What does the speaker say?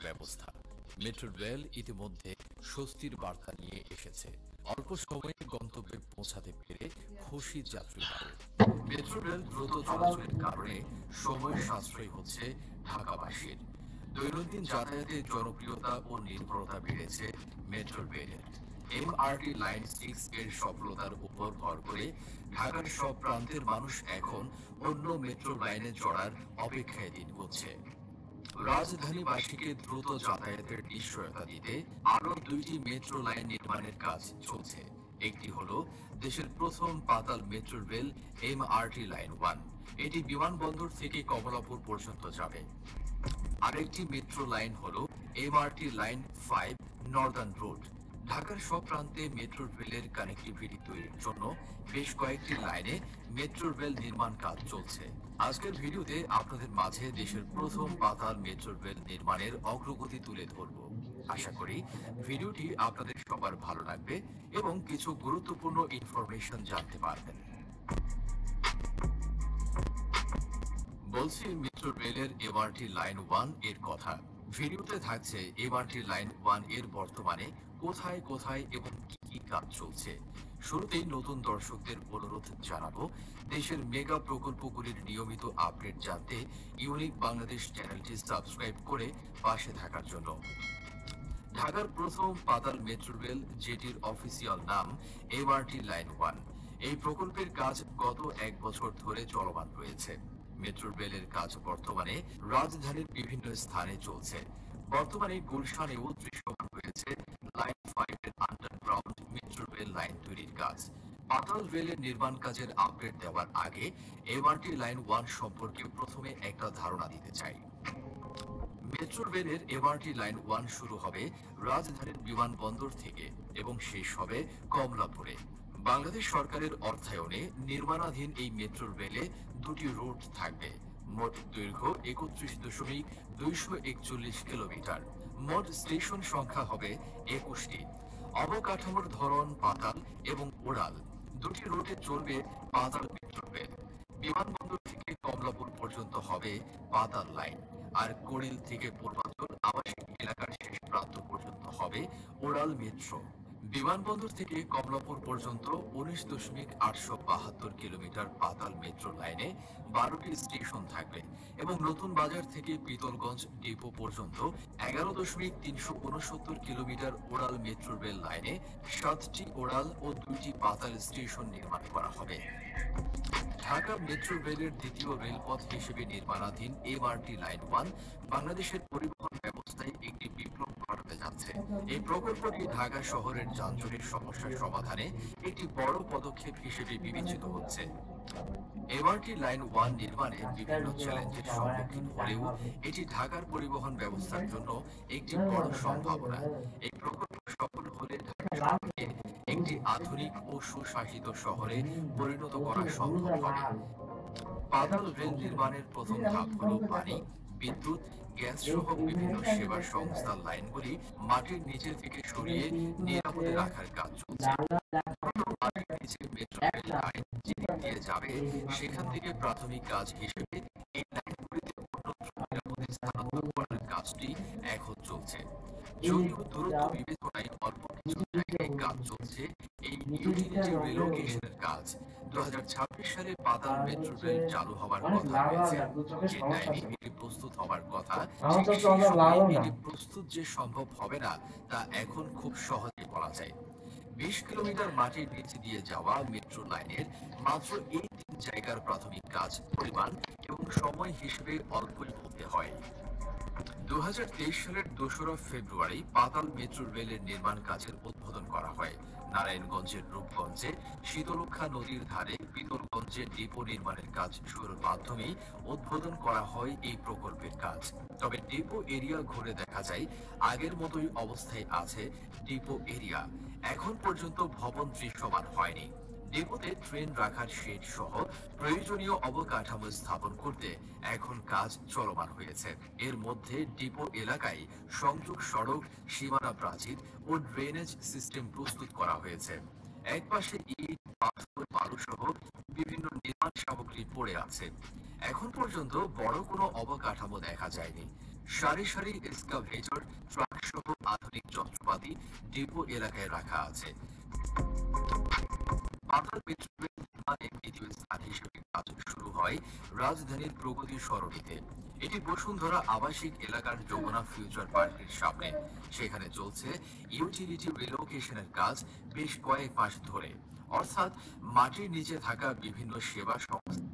ব্যবস্থা। Metro rail ইতিমধ্যে স্বস্তির বার্তা নিয়ে এসেছে। অল্প সময়ে গন্তব্যে পৌঁছাতে পেরে খুশি যাত্রীরাও। মেট্রো রেল দ্রুত চলাচলের কারণে সময় সাশ্রয় হচ্ছে ঢাকাবাসীর। দৈনন্দিন যাতায়াতের জনপ্রিয়তা ও নির্ভরতা বেড়েছে মেট্রো রেলের। এমআরটি লাইন 6 এর সফলতার উপর ভর করে ঢাকার সব প্রান্তের মানুষ এখন অন্য মেট্রো লাইনে চড়ার অপেক্ষায় দিন গুনছে। রাজধানীবাসীকে দ্রুত যাতায়াতের নিশ্চয়তা দিতে আরো 2টি মেট্রো লাইন নির্মাণের কাজ চলছে। একটি হলো দেশের প্রথম পাতাল মেট্রো রেল এমআরটি লাইন 1। এটি বিমানবন্দর থেকে কমলাপুর পর্যন্ত যাবে। আরেকটি মেট্রো লাইন হলো এমআরটি লাইন 5 নর্দার্ন রোড। ঢাকার সব প্রান্তে মেট্রো রেলের কানেক্টিভিটি তৈরির জন্য বেশ কয়েকটি লাইনে মেট্রো রেল নির্মাণ কাজ চলছে। আজকের ভিডিওতে আপনাদের মাঝে দেশের প্রথম পাতাল মেট্রো রেল নির্মাণের অগ্রগতি তুলে ধরব। আশা করি ভিডিওটি আপনাদের সবার ভালো লাগবে এবং কিছু গুরুত্বপূর্ণ ইনফরমেশন জানতে পারবেন। বলছি মেট্রো রেলের এমআরটি লাইন 1 এর কথা। ভিডিওতে থাকছে এমআরটি লাইন 1 এর বর্তমানে কোথায় কোথায় এবং কি কি কাজ চলছে। শুরুতেই নতুন দর্শকদের অনুরোধ জানাবো, দেশের মেগা প্রকল্পগুলির নিয়মিত আপডেট জানতে ইউনিক বাংলাদেশ চ্যানেলটি সাবস্ক্রাইব করে পাশে থাকার জন্য। ঢাকার প্রথম পাতাল মেট্রো রেল, যেটির অফিসিয়াল নাম এমআরটি লাইন 1, এই প্রকল্পের কাজ গত 1 বছর ধরে চলমান রয়েছে। মেট্রো রেলের কাজ বর্তমানে রাজধানীর বিভিন্ন স্থানে চলছে। বর্তমানে গুলশানেও দৃশ্যমান রয়েছে লাইন 5 এর আন্ডারগ্রাউন্ড মেট্রো রেল লাইন তৈরির কাজ। পাতাল রেলের নির্মাণ কাজের আপডেট দেওয়ার আগে এমআরটি লাইন 1 সম্পর্কে প্রথমে একটা ধারণা দিতে চাই। মেট্রো রেলের এমআরটি লাইন 1 শুরু হবে রাজধানীর বিমানবন্দর থেকে এবং শেষ হবে কমলাপুরে। বাংলাদেশ সরকারের অর্থায়নে নির্মাণাধীন এই মেট্রো রেলে 2টি রুট থাকবে। মোট দৈর্ঘ্য 31.241 কিলোমিটার। মোট স্টেশন সংখ্যা হবে 21টি। অবকাঠামোর ধরন পাতাল এবং ওড়াল। 2টি রুটে চলবে পাতাল মেট্রো রেল। বিমানবন্দর থেকে কমলাপুর পর্যন্ত হবে পাতাল লাইন, আর কুড়িল থেকে পূর্বাঞ্চল আবাসিক এলাকার শেষ প্রান্ত পর্যন্ত হবে ওড়াল মেট্রো। বিমানবন্দর থেকে কমলাপুর পর্যন্ত 19.872 কিলোমিটার পাতাল মেট্রো লাইনে 12টি স্টেশন থাকবে এবং নতুন বাজার থেকে পিতলগঞ্জ ডিপো পর্যন্ত 11.369 কিলোমিটার ওড়াল মেট্রো রেল লাইনে 7টি ওড়াল ও 2টি পাতাল স্টেশন নির্মাণ করা হবে। ঢাকা মেট্রো রেলের দ্বিতীয় রেলপথ হিসেবে নির্মাণাধীন এমআরটি লাইন 1 বাংলাদেশের পরিবহন ব্যবস্থায় একটি বিপ্লব ঘটাতে যাচ্ছে। এই প্রকল্পটি ঢাকা শহরের যানজটের সমস্যার সমাধানে একটি বড় পদক্ষেপ হিসেবে বিবেচিত হচ্ছে। এমআরটি লাইন 1 নির্মাণে বিভিন্ন চ্যালেঞ্জের সম্মুখীন হলেও এটি ঢাকার পরিবহন ব্যবস্থার জন্য একটি বড় সম্ভাবনা। এই প্রকল্প সফল হলে ঢাকা শহরকে একটি আধুনিক ও সুশাসিত শহরে পরিণত করা সম্ভব হবে। পাতাল রেল নির্মাণের প্রথম ধাপ হল পানি, বিদ্যুৎ, গ্যাস সহ বিভিন্ন সেবা সংস্থার লাইনগুলি মাটির নিচে থেকে সরিয়ে নিরাপদে রাখার কাজ চলছে। মাটির নিচে মেট্রো রেল লাইন যেদিক দিয়ে যাবে সেখান থেকে প্রাথমিক কাজ হিসেবে এই লাইনগুলিতে অন্যত্র নিরাপদে স্থানান্তর করার কাজটি এখন চলছে। যদিও দূরত্ব বিবেচনায় অল্প কিছু জায়গায় কাজ চলছে এই ইউটিলিটি রিলোকেশনের কাজ। 2026 সালে পাতাল মেট্রো রেল চালু হওয়ার কথা রয়েছে। যে টাইমে এটি প্রস্তুত হওয়ার কথা, ঠিক সেই সময়ে এটি প্রস্তুত যে সম্ভব হবে না তা এখন খুব সহজে বলা যায়। 20 কিলোমিটার মাটির নিচে দিয়ে যাওয়া মেট্রো লাইনের মাত্র এই 3 জায়গার প্রাথমিক কাজ পরিমাণ এবং সময় হিসেবে অল্পই বলতে হয়। 2023 সালের 2রা ফেব্রুয়ারি পাতাল মেট্রো রেলের নির্মাণ কাজের উদ্বোধন করা হয়। নারায়ণগঞ্জের রূপগঞ্জে শীতলক্ষ্যা নদীর ধারে পিতলগঞ্জে ডিপো নির্মাণের কাজ শুরুর মাধ্যমে উদ্বোধন করা হয় এই প্রকল্পের কাজ। তবে ডিপো এরিয়া ঘুরে দেখা যায় আগের মতোই অবস্থায় আছে ডিপো এরিয়া। এখন পর্যন্ত ভবন দৃশ্যমান হয়নি। ডিপোতে ট্রেন রাখার শেড সহ প্রয়োজনীয় অবকাঠামো স্থাপন করতে এখন কাজ চলমান হয়েছে। এর মধ্যে ডিপো এলাকায় সংযোগ সড়ক, সীমানা প্রাচীর ও ড্রেনেজ সিস্টেম প্রস্তুত করা হয়েছে। একপাশে ইট, পাথর, বালু সহ বিভিন্ন নির্মাণ সামগ্রী পড়ে আছে। এখন পর্যন্ত বড় কোনো অবকাঠামো দেখা যায়নি। সারি সারি এক্সকাভেটর, ট্রাক সহ আধুনিক যন্ত্রপাতি ডিপো এলাকায় রাখা আছে। পাতাল মেট্রো রেল নির্মাণে দ্বিতীয় স্থান হিসেবে কাজ শুরু হয় রাজধানীর প্রগতি সরণিতে। এটি বসুন্ধরা আবাসিক এলাকার যমুনা ফিউচার পার্কের সামনে। সেখানে চলছে ইউটিলিটি রিলোকেশনের কাজ বেশ কয়েক মাস ধরে, অর্থাৎ মাটির নিচে থাকা বিভিন্ন সেবা সংস্থা